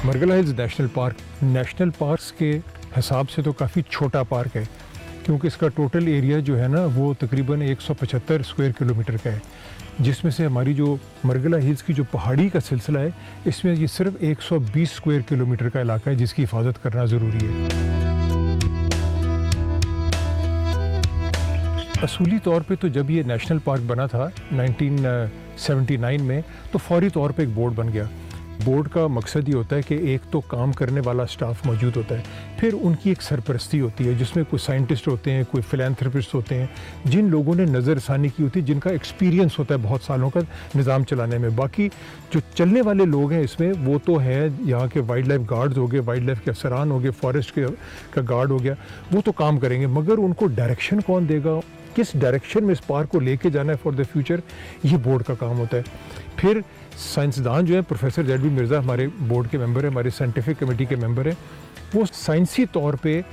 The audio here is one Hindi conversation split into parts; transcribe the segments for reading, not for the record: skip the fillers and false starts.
मरगला हिल्स नेशनल पार्क्स के हिसाब से तो काफ़ी छोटा पार्क है, क्योंकि इसका टोटल एरिया जो है ना वो तकरीबन 175 स्क्वायर किलोमीटर का है, जिसमें से हमारी जो मरगला हिल्स की जो पहाड़ी का सिलसिला है इसमें ये सिर्फ 120 स्क्वायर किलोमीटर का इलाका है, जिसकी हिफाजत करना ज़रूरी है। असूली तौर पे तो जब ये नेशनल पार्क बना था 1979 में, तो फौरी तौर पे एक बोर्ड बन गया। बोर्ड का मकसद ये होता है कि एक तो काम करने वाला स्टाफ मौजूद होता है, फिर उनकी एक सरपरस्ती होती है जिसमें कोई साइंटिस्ट होते हैं, कोई फिलैंथ्रोपिस्ट होते हैं, जिन लोगों ने नज़रसानी की होती है, जिनका एक्सपीरियंस होता है बहुत सालों का निज़ाम चलाने में। बाकी जो चलने वाले लोग हैं इसमें वो तो है यहाँ के वाइल्ड लाइफ गार्ड्स हो गए, वाइल्ड लाइफ के अफसरान हो गए, फॉरेस्ट का गार्ड हो गया, वो तो काम करेंगे, मगर उनको डायरेक्शन कौन देगा, किस डायरेक्शन में इस पार्क को लेके जाना है फॉर द फ्यूचर, ये बोर्ड का काम होता है। फिर साइंसदान जो है, प्रोफेसर जेड.बी. मिर्ज़ा हमारे बोर्ड के मेंबर है, हमारे साइंटिफिक कमेटी के मेंबर हैं, वो साइंसी तौर पे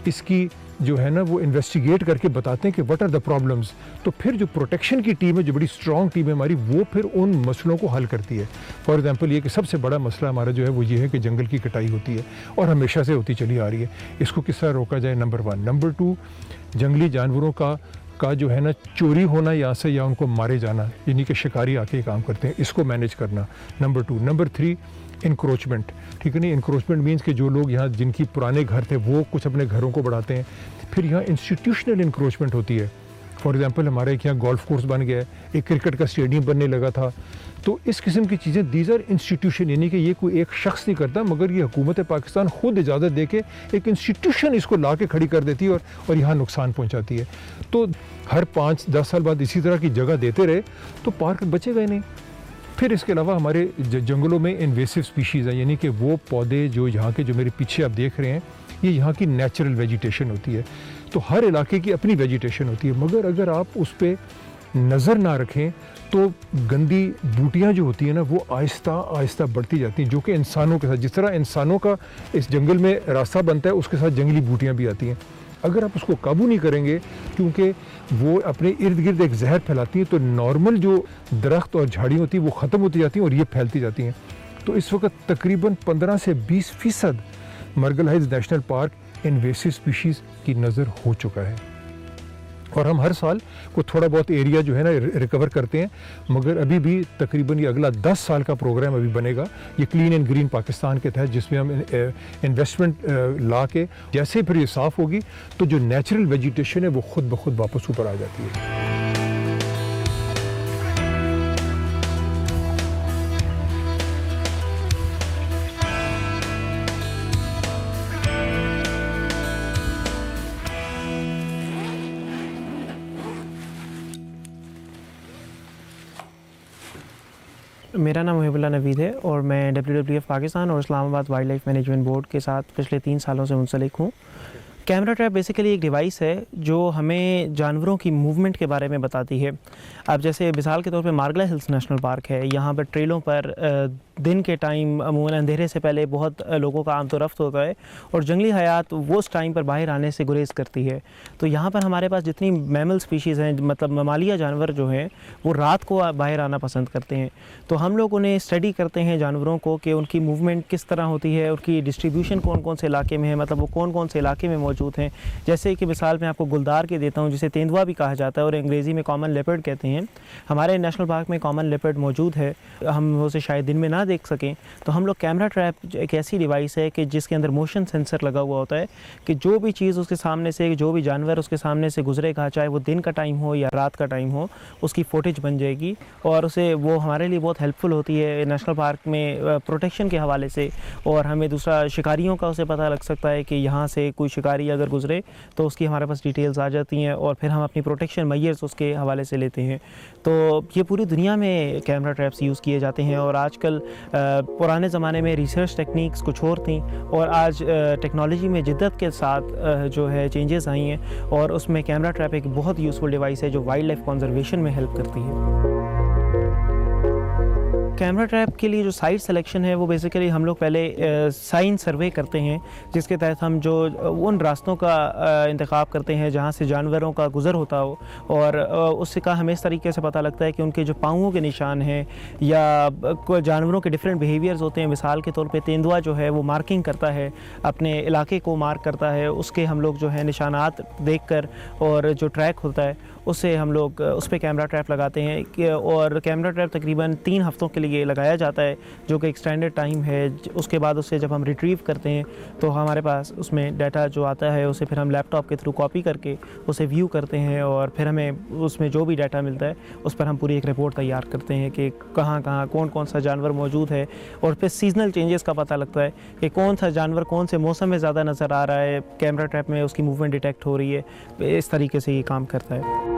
इसकी जो है ना वो इन्वेस्टिगेट करके बताते हैं कि व्हाट आर द प्रॉब्लम्स। तो फिर जो प्रोटेक्शन की टीम है, जो बड़ी स्ट्रॉन्ग टीम है हमारी, वो फिर उन मसलों को हल करती है। फॉर एग्जांपल ये कि सबसे बड़ा मसला हमारा जो है वो ये है कि जंगल की कटाई होती है और हमेशा से होती चली आ रही है। इसको किस तरह रोका जाए, नंबर 1। नंबर 2, जंगली जानवरों का जो है ना चोरी होना यहाँ से, या उनको मारे जाना, यानी कि शिकारी आके काम करते हैं, इसको मैनेज करना, नंबर 2। Number 3, encroachment. ठीक है नहीं, इंक्रोचमेंट मीन्स कि जो लोग यहाँ जिनकी पुराने घर थे वो कुछ अपने घरों को बढ़ाते हैं। फिर यहाँ इंस्टीट्यूशनल इंक्रोचमेंट होती है। फॉर एग्जांपल हमारे यहाँ गोल्फ कोर्स बन गया है, एक क्रिकेट का स्टेडियम बनने लगा था। तो इस किस्म की चीज़ें, दीज आर इंस्टीट्यूशन, यानी कि ये कोई एक शख्स नहीं करता, मगर ये हुकूमत पाकिस्तान खुद इजाज़त दे के एक इंस्टीट्यूशन इसको ला के खड़ी कर देती है और यहाँ नुकसान पहुँचाती है। तो हर 5-10 साल बाद इसी तरह की जगह देते रहे तो पार्क बचेगा ही नहीं। फिर इसके अलावा हमारे जंगलों में इन्वेसिव स्पीशीज़ हैं, यानी कि वो पौधे जो यहाँ के, जो मेरे पीछे आप देख रहे हैं, ये यहाँ की नेचुरल वेजिटेशन होती है। तो हर इलाके की अपनी वेजिटेशन होती है, मगर अगर आप उस पर नज़र ना रखें तो गंदी बूटियाँ जो होती हैं ना वो आहिस्ता आहिस्ता बढ़ती जाती हैं, जो कि इंसानों के साथ, जिस तरह इंसानों का इस जंगल में रास्ता बनता है, उसके साथ जंगली बूटियाँ भी आती हैं। अगर आप उसको काबू नहीं करेंगे, क्योंकि वो अपने इर्द गिर्द एक जहर फैलाती हैं, तो नॉर्मल जो दरख्त और झाड़ी होती है वो ख़त्म होती जाती हैं और ये फैलती जाती हैं। तो इस वक्त तकरीबन 15 से 20% Margalla hills national park invasive species की नज़र हो चुका है। और हम हर साल को थोड़ा बहुत एरिया जो है ना रिकवर करते हैं, मगर अभी भी तकरीबन ये अगला 10 साल का प्रोग्राम अभी बनेगा, ये क्लीन एंड ग्रीन पाकिस्तान के तहत, जिसमें हम इन्वेस्टमेंट ला के जैसे फिर ये साफ़ होगी तो जो नेचुरल वेजिटेशन है वो खुद ब खुद वापस ऊपर आ जाती है। मेरा नाम मुहिबुल्लाह नवीद है और मैं WWF पाकिस्तान और Islamabad wild life management board के साथ पिछले 3 सालों से मुंसलिक हूँ। कैमरा ट्रैप बेसिकली एक डिवाइस है जो हमें जानवरों की मूवमेंट के बारे में बताती है। अब जैसे मिसाल के तौर पे मरगला हिल्स नेशनल पार्क है, यहाँ पर ट्रेलों पर दिन के टाइम अमूमन अंधेरे से पहले बहुत लोगों का आमद रफ्त होता है और जंगली हयात वो उस टाइम पर बाहर आने से गुरेज करती है। तो यहाँ पर हमारे पास जितनी मैमल स्पीशीज़ हैं, मतलब ममालिया जानवर जो हैं, वो रात को बाहर आना पसंद करते हैं। तो हम लोग उन्हें स्टडी करते हैं जानवरों को कि उनकी मूवमेंट किस तरह होती है, उनकी डिस्ट्रीब्यूशन कौन कौन से इलाके में है, मतलब वो कौन कौन से इलाके में मौजूद हैं। जैसे कि मिसाल मैं आपको गुलदार के देता हूँ, जिसे तेंदुआ भी कहा जाता है और अंग्रेज़ी में कॉमन लेपर्ड कहते हैं। हमारे नेशनल पार्क में कॉमन लेपर्ड मौजूद है, हम उसे शायद दिन में ना देख सकें, तो हम लोग कैमरा ट्रैप एक ऐसी डिवाइस है कि जिसके अंदर मोशन सेंसर लगा हुआ होता है कि जो भी चीज़ उसके सामने से, जो भी जानवर उसके सामने से गुजरेगा, चाहे वो दिन का टाइम हो या रात का टाइम हो, उसकी फुटेज बन जाएगी और उसे वो हमारे लिए बहुत हेल्पफुल होती है नेशनल पार्क में प्रोटेक्शन के हवाले से। और हमें दूसरा शिकारियों का उसे पता लग सकता है कि यहाँ से कोई शिकारी अगर गुजरे तो उसकी हमारे पास डिटेल्स आ जाती हैं और फिर हम अपनी प्रोटेक्शन मेजर्स उसके हवाले से लेते हैं। तो ये पूरी दुनिया में कैमरा ट्रैप्स यूज़ किए जाते हैं और आजकल पुराने ज़माने में रिसर्च टेक्निक्स कुछ और थी और आज टेक्नोलॉजी में जिद्दत के साथ जो है चेंजेस आई हैं और उसमें कैमरा ट्रैप एक बहुत यूज़फुल डिवाइस है जो वाइल्ड लाइफ कंजर्वेशन में हेल्प करती है। कैमरा ट्रैप के लिए जो साइट सिलेक्शन है वो बेसिकली हम लोग पहले साइन सर्वे करते हैं, जिसके तहत हम जो उन रास्तों का इंतखाब करते हैं जहाँ से जानवरों का गुज़र होता हो, और उससे का हमें इस तरीके से पता लगता है कि उनके जो पाँवों के निशान हैं या जानवरों के डिफरेंट बिहेवियर्स होते हैं। मिसाल के तौर पे तेंदुआ जो है वो मार्किंग करता है, अपने इलाके को मार्क करता है, उसके हम लोग जो है निशानात देखकर और जो ट्रैक होता है उससे हम लोग उस पर कैमरा ट्रैप लगाते हैं। और कैमरा ट्रैप तकरीबन 3 हफ्तों के लिए लगाया जाता है, जो कि एक्सटेंडेड टाइम है। उसके बाद उससे जब हम रिट्रीव करते हैं तो हमारे पास उसमें डाटा जो आता है उसे फिर हम लैपटॉप के थ्रू कॉपी करके उसे व्यू करते हैं, और फिर हमें उसमें जो भी डाटा मिलता है उस पर हम पूरी एक रिपोर्ट तैयार करते हैं कि कहाँ कहाँ कौन कौन सा जानवर मौजूद है, और फिर सीजनल चेंजेस का पता लगता है कि कौन सा जानवर कौन से मौसम में ज़्यादा नज़र आ रहा है, कैमरा ट्रैप में उसकी मूवमेंट डिटेक्ट हो रही है। इस तरीके से ये काम करता है।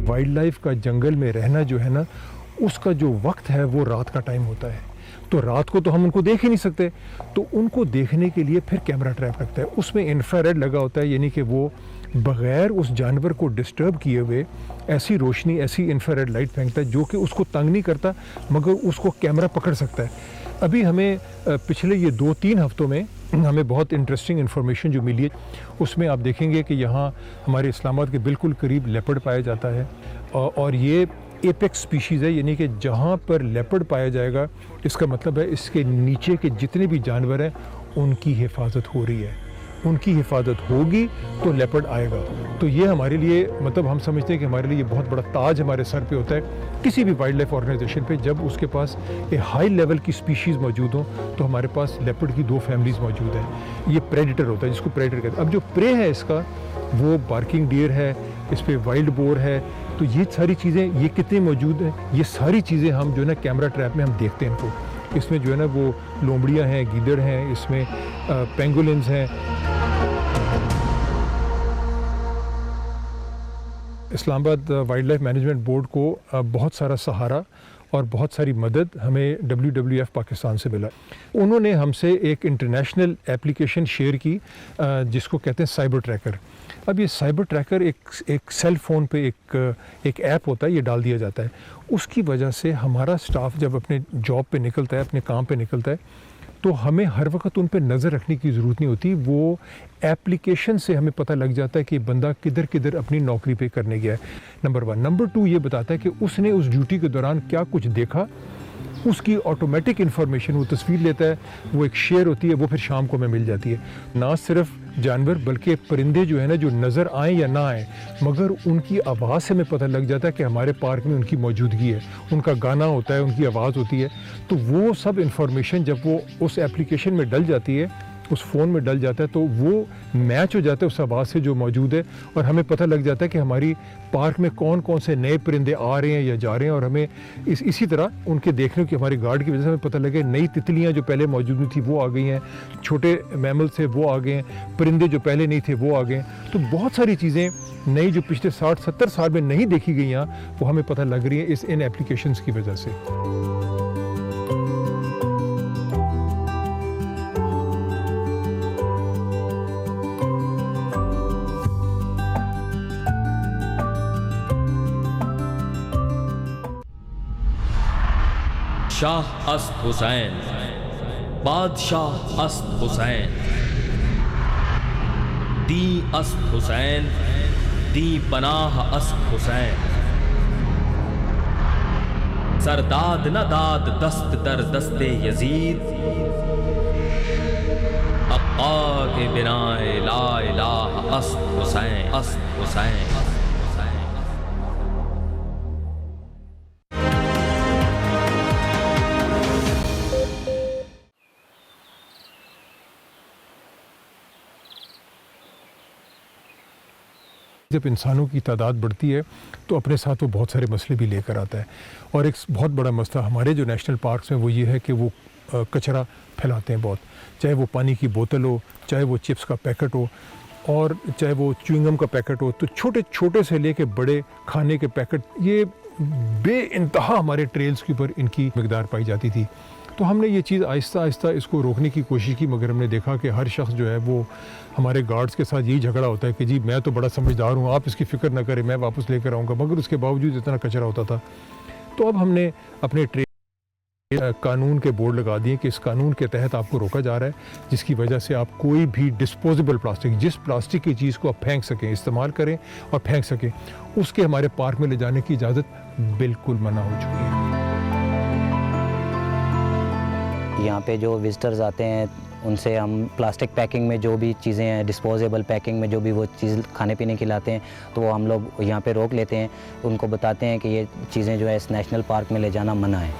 वाइल्ड लाइफ का जंगल में रहना जो है ना, उसका जो वक्त है वो रात का टाइम होता है। तो रात को तो हम उनको देख ही नहीं सकते, तो उनको देखने के लिए फिर कैमरा ट्रैप लगता है। उसमें इंफ्रारेड लगा होता है, यानी कि वो बग़ैर उस जानवर को डिस्टर्ब किए हुए ऐसी रोशनी, ऐसी इंफ्रारेड लाइट फेंकता है जो कि उसको तंग नहीं करता, मगर उसको कैमरा पकड़ सकता है। अभी हमें पिछले ये 2-3 हफ्तों में हमें बहुत इंटरेस्टिंग इन्फॉर्मेशन जो मिली है, उसमें आप देखेंगे कि यहाँ हमारे इस्लामाबाद के बिल्कुल करीब लेपर्ड पाया जाता है, और ये एपेक्स स्पीशीज़ है, यानी कि जहाँ पर लेपर्ड पाया जाएगा इसका मतलब है इसके नीचे के जितने भी जानवर हैं उनकी हिफाजत हो रही है। उनकी हिफाजत होगी तो लेपर्ड आएगा। तो ये हमारे लिए, मतलब हम समझते हैं कि हमारे लिए ये बहुत बड़ा ताज हमारे सर पे होता है किसी भी वाइल्ड लाइफ ऑर्गेनाइजेशन पे, जब उसके पास एक हाई लेवल की स्पीशीज़ मौजूद हो। तो हमारे पास लेपर्ड की 2 फैमिलीज़ मौजूद हैं। ये प्रेडेटर होता है जिसको प्रेडेटर कहते हैं। अब जो प्रे है इसका वो बार्किंग डियर है, इस पर वाइल्ड बोर है। तो ये सारी चीज़ें ये कितनी मौजूद हैं, ये सारी चीज़ें हम जो है ना कैमरा ट्रैप में हम देखते हैं इनको। इसमें जो है ना वो लोमड़ियाँ हैं, गीदड़ हैं, इसमें पेंगोलिन्स हैं। Islamabad wild life management board को बहुत सारा सहारा और बहुत सारी मदद हमें WWF पाकिस्तान से मिला। उन्होंने हमसे एक इंटरनेशनल एप्लीकेशन शेयर की जिसको कहते हैं साइबर ट्रैकर। अब ये साइबर ट्रैकर एक सेल फ़ोन पे एक ऐप होता है, ये डाल दिया जाता है। उसकी वजह से हमारा स्टाफ जब अपने जॉब पे निकलता है, अपने काम पे निकलता है, तो हमें हर वक्त उन पे नज़र रखने की ज़रूरत नहीं होती। वो एप्लीकेशन से हमें पता लग जाता है कि बंदा किधर किधर अपनी नौकरी पे करने गया है, नंबर 1। नंबर 2 ये बताता है कि उसने उस ड्यूटी के दौरान क्या कुछ देखा, उसकी ऑटोमेटिक इन्फॉर्मेशन वो तस्वीर लेता है, वो एक शेयर होती है, वो फिर शाम को हमें मिल जाती है। ना सिर्फ जानवर बल्कि परिंदे जो है ना, जो नज़र आए या ना आए, मगर उनकी आवाज़ से हमें पता लग जाता है कि हमारे पार्क में उनकी मौजूदगी है। उनका गाना होता है, उनकी आवाज़ होती है। तो वो सब इन्फॉर्मेशन जब वो उस एप्लीकेशन में डल जाती है, उस फ़ोन में डल जाता है, तो वो मैच हो जाता है उस आवाज़ से जो मौजूद है, और हमें पता लग जाता है कि हमारी पार्क में कौन कौन से नए परिंदे आ रहे हैं या जा रहे हैं। और हमें इसी तरह उनके देखने की, हमारी गार्ड की वजह से हमें पता लगे नई तितलियाँ जो पहले मौजूद नहीं थी वो आ गई हैं, छोटे मैमल से वो आ गए हैं, परिंदे जो पहले नहीं थे वो आ गए हैं। तो बहुत सारी चीज़ें नई जो पिछले 60-70 साल में नहीं देखी गई हैं, वो हमें पता लग रही है इन एप्लीकेशंस की वजह से। शाह अस्त हुसैन, बादशाह अस्त हुसैन, दी अस्त हुसैन, दी पनाह अस्त हुसैन, सरदाद न दाद दस्त दर दस्ते यजीद, अक्का के बिनाए ला इलाह अस्त हुसैन, अस्त हुसैन। जब इंसानों की तादाद बढ़ती है तो अपने साथ वो बहुत सारे मसले भी लेकर आता है। और एक बहुत बड़ा मसला हमारे जो नेशनल पार्क्स में वो ये है कि वो कचरा फैलाते हैं बहुत, चाहे वो पानी की बोतल हो, चाहे वो चिप्स का पैकेट हो। और चाहे वो च्युइंगम का पैकेट हो, तो छोटे छोटे से लेके बड़े खाने के पैकेट, ये बेइंतहा हमारे ट्रेल्स के ऊपर इनकी मिकदार पाई जाती थी। तो हमने ये चीज़ आहिस्ता आहिस्ता इसको रोकने की कोशिश की, मगर हमने देखा कि हर शख्स जो है वो, हमारे गार्ड्स के साथ यही झगड़ा होता है कि जी मैं तो बड़ा समझदार हूँ, आप इसकी फ़िक्र ना करें, मैं वापस लेकर आऊँगा, मगर उसके बावजूद इतना कचरा होता था। तो अब हमने अपने कानून के बोर्ड लगा दिए कि इस कानून के तहत आपको रोका जा रहा है, जिसकी वजह से आप कोई भी डिस्पोजेबल प्लास्टिक, जिस प्लास्टिक की चीज़ को आप फेंक सकें, इस्तेमाल करें और फेंक सकें, उसके हमारे पार्क में ले जाने की इजाज़त बिल्कुल मना हो चुकी है। यहाँ पे जो विजिटर्स आते हैं उनसे हम प्लास्टिक पैकिंग में जो भी चीज़ें हैं, डिस्पोजेबल पैकिंग में जो भी वो चीज़ खाने पीने की लाते हैं, तो वो हम लोग यहाँ पे रोक लेते हैं। उनको बताते हैं कि ये चीज़ें जो है इस नेशनल पार्क में ले जाना मना है।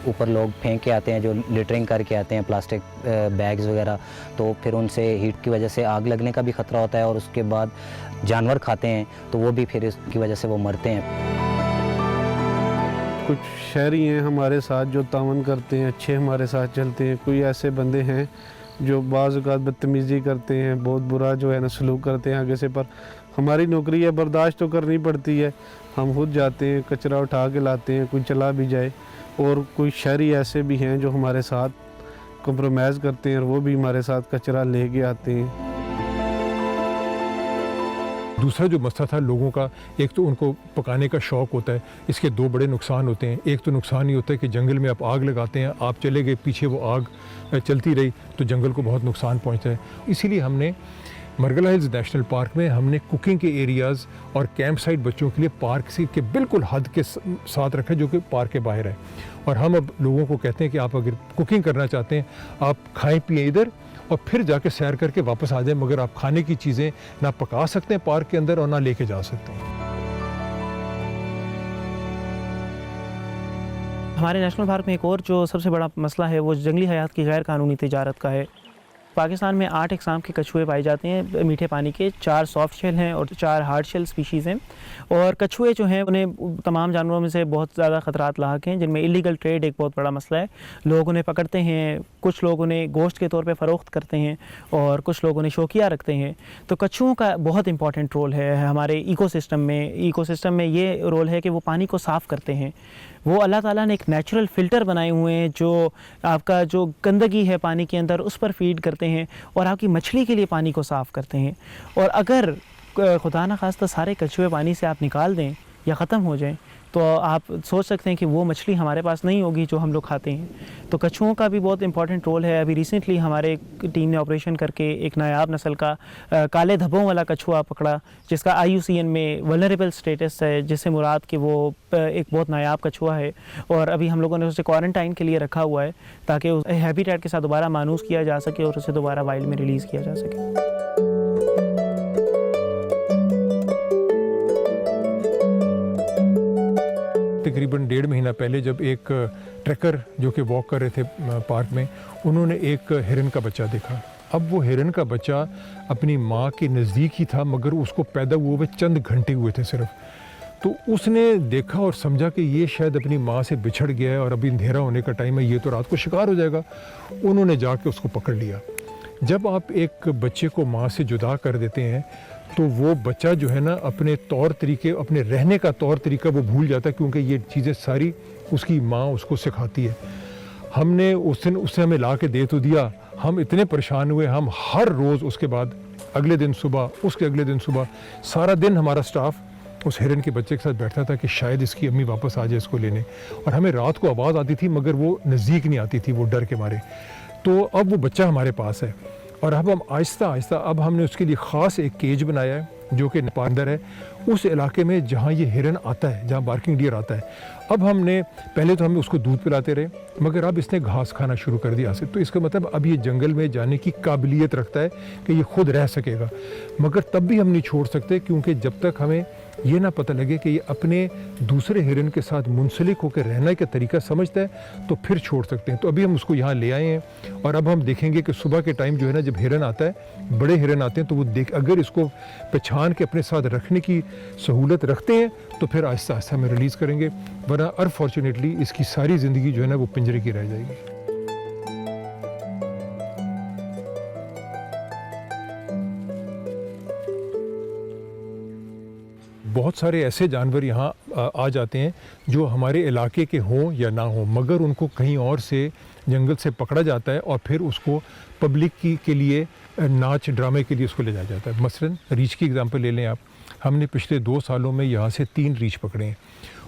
ऊपर लोग फेंक के आते हैं, जो लिटरिंग करके आते हैं प्लास्टिक बैग्स वगैरह, तो फिर उनसे हीट की वजह से आग लगने का भी ख़तरा होता है, और उसके बाद जानवर खाते हैं तो वो भी फिर इसकी वजह से वो मरते हैं। कुछ शहरी हैं हमारे साथ जो तावन करते हैं, अच्छे हमारे साथ चलते हैं। कोई ऐसे बंदे हैं जो बाज़ औक़ात बदतमीज़ी करते हैं, बहुत बुरा जो है ना सलूक करते हैं आगे से, पर हमारी नौकरी है, बर्दाश्त तो करनी पड़ती है। हम खुद जाते हैं, कचरा उठा के लाते हैं, कोई चला भी जाए। और कोई शहरी ऐसे भी हैं जो हमारे साथ कंप्रोमाइज़ करते हैं और वो भी हमारे साथ कचरा ले के आते हैं। दूसरा जो मसला था लोगों का, एक तो उनको पकाने का शौक़ होता है, इसके दो बड़े नुकसान होते हैं। एक तो नुकसान ये होता है कि जंगल में आप आग लगाते हैं, आप चले गए पीछे, वो आग चलती रही तो जंगल को बहुत नुकसान पहुंचता है। इसीलिए हमने मरगला हिल्स नेशनल पार्क में हमने कुकिंग के एरियाज़ और कैंप साइट बच्चों के लिए पार्क से के बिल्कुल हद के साथ रखा, जो कि पार्क के बाहर है। और हम अब लोगों को कहते हैं कि आप अगर कुकिंग करना चाहते हैं, आप खाएं पिएं इधर और फिर जाके सैर करके वापस आ जाएं, मगर आप खाने की चीज़ें ना पका सकते हैं पार्क के अंदर और ना लेके जा सकते हैं। हमारे नेशनल पार्क में एक और जो सबसे बड़ा मसला है वो जंगली हयात की गैर कानूनी तिजारत का है। पाकिस्तान में 8 इकसाम के कछुए पाए जाते हैं मीठे पानी के, 4 सॉफ्ट शेल हैं और 4 हार्ड शेल स्पीशीज़ हैं। और कछुए जो हैं उन्हें तमाम जानवरों में से बहुत ज़्यादा ख़तरात लाक हैं, जिनमें इलीगल ट्रेड एक बहुत बड़ा मसला है। लोग उन्हें पकड़ते हैं, कुछ लोग उन्हें गोश्त के तौर पे फ़रोख्त करते हैं और कुछ लोग उन्हें शौकिया रखते हैं। तो कछुओं का बहुत इंपॉर्टेंट रोल है हमारे इकोसिस्टम में ये रोल है कि वो पानी को साफ़ करते हैं। वो अल्लाह ताला ने एक नेचुरल फ़िल्टर बनाए हुए हैं जो आपका जो गंदगी है पानी के अंदर उस पर फीड करते हैं और आपकी मछली के लिए पानी को साफ़ करते हैं। और अगर खुदा न खास्ता सारे कछुए पानी से आप निकाल दें या ख़त्म हो जाएं, तो आप सोच सकते हैं कि वो मछली हमारे पास नहीं होगी जो हम लोग खाते हैं। तो कछुओं का भी बहुत इंपॉर्टेंट रोल है। अभी रिसेंटली हमारे टीम ने ऑपरेशन करके एक नायाब नस्ल का काले धब्बों वाला कछुआ पकड़ा, जिसका IUCN में वल्नरेबल स्टेटस है, जिससे मुराद कि वो एक बहुत नायाब कछुआ है। और अभी हम लोगों ने उसे क्वारंटाइन के लिए रखा हुआ है ताकि उस हैबिटेट के साथ दोबारा मानूस किया जा सके और उसे दोबारा वाइल्ड में रिलीज़ किया जा सके। तकरीबन 1.5 महीना पहले जब एक ट्रैकर जो कि वॉक कर रहे थे पार्क में, उन्होंने एक हिरन का बच्चा देखा। अब वो हिरन का बच्चा अपनी माँ के नज़दीक ही था, मगर उसको पैदा हुए चंद घंटे हुए थे सिर्फ। तो उसने देखा और समझा कि ये शायद अपनी माँ से बिछड़ गया है और अभी अंधेरा होने का टाइम है, ये तो रात को शिकार हो जाएगा। उन्होंने जाके उसको पकड़ लिया। जब आप एक बच्चे को माँ से जुदा कर देते हैं तो वो बच्चा जो है ना अपने तौर तरीके, अपने रहने का तौर तरीका वो भूल जाता है, क्योंकि ये चीज़ें सारी उसकी माँ उसको सिखाती है। हमने उस दिन उससे हमें ला के दे तो दिया, हम इतने परेशान हुए, हम हर रोज़ उसके बाद अगले दिन सुबह, उसके अगले दिन सुबह, सारा दिन हमारा स्टाफ उस हिरन के बच्चे के साथ बैठता था कि शायद इसकी अम्मी वापस आ जाए इसको लेने। और हमें रात को आवाज़ आती थी मगर वो नज़दीक नहीं आती थी, वो डर के मारे। तो अब वो बच्चा हमारे पास है और अब हम आहिस्ता आहिस्ता अब हमने उसके लिए ख़ास एक केज बनाया है जो कि अंदर है उस इलाके में जहाँ ये हिरन आता है, जहाँ बार्किंग डियर आता है। अब हमने पहले तो हमें उसको दूध पिलाते रहे, मगर अब इसने घास खाना शुरू कर दिया। तो इसका मतलब अब ये जंगल में जाने की काबिलियत रखता है कि ये खुद रह सकेगा। मगर तब भी हम नहीं छोड़ सकते, क्योंकि जब तक हमें ये ना पता लगे कि ये अपने दूसरे हिरन के साथ मुंसलिक होकर रहने का तरीका समझता है तो फिर छोड़ सकते हैं। तो अभी हम उसको यहाँ ले आए हैं और अब हम देखेंगे कि सुबह के टाइम जो है ना, जब हिरन आता है, बड़े हिरन आते हैं, तो वो अगर इसको पहचान के अपने साथ रखने की सहूलत रखते हैं तो फिर आहिस्ता आहिस्ता में रिलीज़ करेंगे, वरना अनफॉर्चुनेटली इसकी सारी ज़िंदगी जो है ना वो पिंजरे की रह जाएगी। बहुत सारे ऐसे जानवर यहाँ आ जाते हैं जो हमारे इलाके के हों या ना हों, मगर उनको कहीं और से जंगल से पकड़ा जाता है और फिर उसको पब्लिक के लिए नाच ड्रामे के लिए उसको ले जाया जाता है। मसलन रीछ की एग्जांपल ले लें आप, हमने पिछले 2 सालों में यहाँ से 3 रीछ पकड़े हैं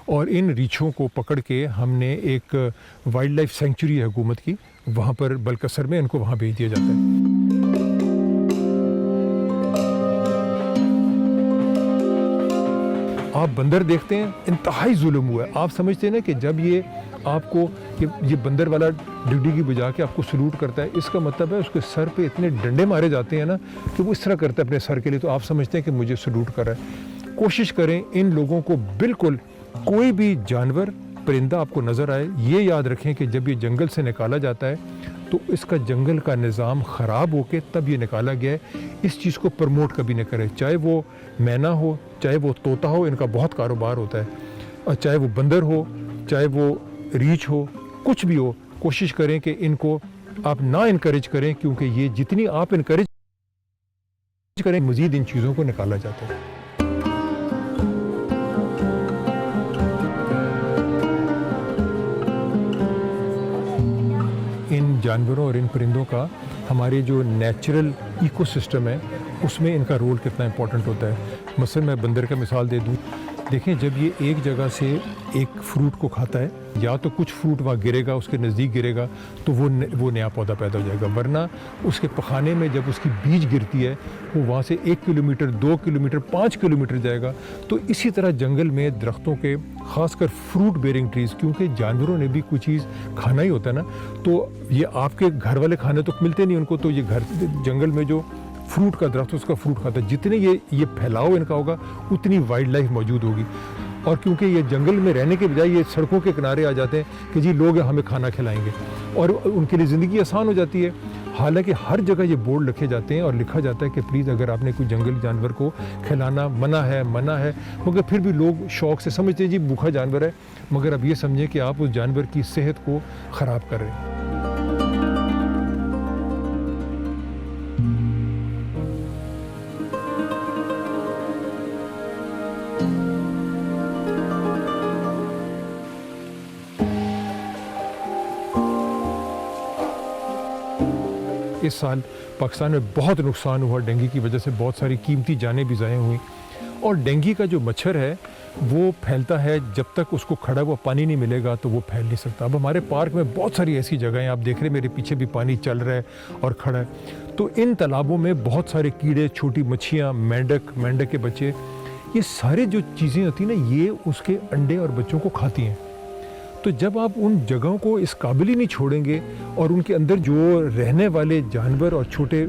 और इन रीछों को पकड़ के हमने एक वाइल्ड लाइफ सेंचुरी है हुकूमत की, वहाँ पर बलकसर में इनको वहाँ भेज दिया जाता है। आप बंदर देखते हैं, इंतहाई जुल्म हुआ है। आप समझते हैं ना कि जब ये आपको ये बंदर वाला डिगडिगी बजा के आपको सलूट करता है, इसका मतलब है उसके सर पे इतने डंडे मारे जाते हैं ना कि वो इस तरह करता है अपने सर के लिए, तो आप समझते हैं कि मुझे सलूट कर रहा है। कोशिश करें इन लोगों को बिल्कुल कोई भी जानवर परिंदा आपको नज़र आए, ये याद रखें कि जब ये जंगल से निकाला जाता है तो इसका जंगल का निज़ाम ख़राब होके तब ये निकाला गया है। इस चीज़ को प्रमोट कभी न करें, चाहे वो मैना हो, चाहे वो तोता हो, इनका बहुत कारोबार होता है, और चाहे वो बंदर हो, चाहे वो रीछ हो, कुछ भी हो, कोशिश करें कि इनको आप ना इनकरेज करें, क्योंकि ये जितनी आप इनकरेज करें मज़ीद इन चीज़ों को निकाला जाता है। इन जानवरों और इन परिंदों का हमारे जो नेचुरल इकोसिस्टम है उसमें इनका रोल कितना इम्पोर्टेंट होता है। मसलन मैं बंदर का मिसाल दे दूँ, देखें जब ये एक जगह से एक फ्रूट को खाता है, या तो कुछ फ्रूट वहाँ गिरेगा, उसके नज़दीक गिरेगा तो वो नया पौधा पैदा हो जाएगा, वरना उसके पखाने में जब उसकी बीज गिरती है वो वहाँ से 1 किलोमीटर, 2 किलोमीटर, 5 किलोमीटर जाएगा। तो इसी तरह जंगल में दरख्तों के ख़ासकर फ्रूट बेरिंग ट्रीज़, क्योंकि जानवरों ने भी कुछ चीज़ खाना ही होता है ना, तो ये आपके घर वाले खाने तो मिलते नहीं उनको, तो ये घर जंगल में जो फ्रूट का दरख्त उसका फ्रूट खाता है, जितने ये फैलाव इनका होगा उतनी वाइल्ड लाइफ मौजूद होगी। और क्योंकि ये जंगल में रहने के बजाय ये सड़कों के किनारे आ जाते हैं कि जी लोग हमें खाना खिलाएंगे, और उनके लिए ज़िंदगी आसान हो जाती है। हालांकि हर जगह ये बोर्ड लिखे जाते हैं और लिखा जाता है कि प्लीज़ अगर आपने कोई जंगली जानवर को खिलाना मना है, मगर फिर भी लोग शौक़ से समझते हैं जी भूखा जानवर है, मगर अब ये समझें कि आप उस जानवर की सेहत को ख़राब कर रहे हैं। इस साल पाकिस्तान में बहुत नुकसान हुआ डेंगू की वजह से, बहुत सारी कीमती जानें भी ज़ाया हुई। और डेंगू का जो मच्छर है वो फैलता है, जब तक उसको खड़ा हुआ पानी नहीं मिलेगा तो वो फैल नहीं सकता। अब हमारे पार्क में बहुत सारी ऐसी जगह हैं, आप देख रहे हैं मेरे पीछे भी पानी चल रहा है और खड़ा है, तो इन तालाबों में बहुत सारे कीड़े, छोटी मच्छियाँ, मेंढक के बच्चे, ये सारे जो चीज़ें होती हैं ना, ये उसके अंडे और बच्चों को खाती हैं। तो जब आप उन जगहों को इस काबिल ही नहीं छोड़ेंगे और उनके अंदर जो रहने वाले जानवर और छोटे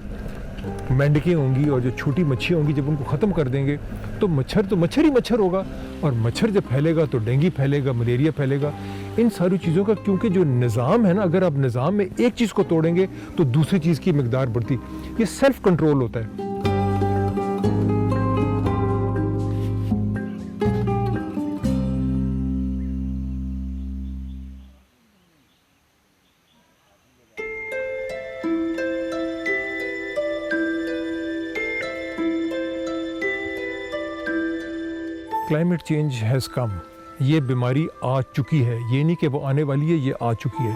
मेंढकें होंगी और जो छोटी मच्छियाँ होंगी, जब उनको ख़त्म कर देंगे तो मच्छर ही मच्छर होगा, और मच्छर जब फैलेगा तो डेंगू फैलेगा, मलेरिया फैलेगा। इन सारी चीज़ों का क्योंकि जो निज़ाम है ना, अगर आप निज़ाम में एक चीज़ को तोड़ेंगे तो दूसरी चीज़ की मकदार बढ़ती, ये सेल्फ कंट्रोल होता है। क्लाइमेट चेंज हैज़ कम, ये बीमारी आ चुकी है, ये नहीं कि वो आने वाली है, ये आ चुकी है।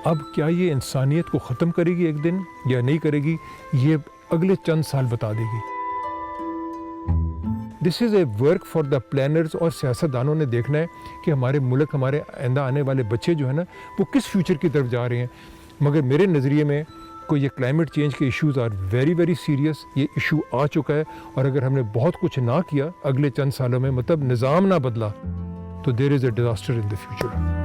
अब क्या ये इंसानियत को ख़त्म करेगी एक दिन या नहीं करेगी, ये अगले चंद साल बता देगी। This is a work for the planners, और सियासतदानों ने देखना है कि हमारे मुल्क, हमारे आइंदा आने वाले बच्चे जो है ना, वो किस फ्यूचर की तरफ जा रहे हैं। मगर मेरे नज़रिए में ये क्लाइमेट चेंज के issues are very very serious, ये इशू आ चुका है, और अगर हमने बहुत कुछ ना किया अगले चंद सालों में, मतलब निज़ाम ना बदला, तो there is a disaster in the future.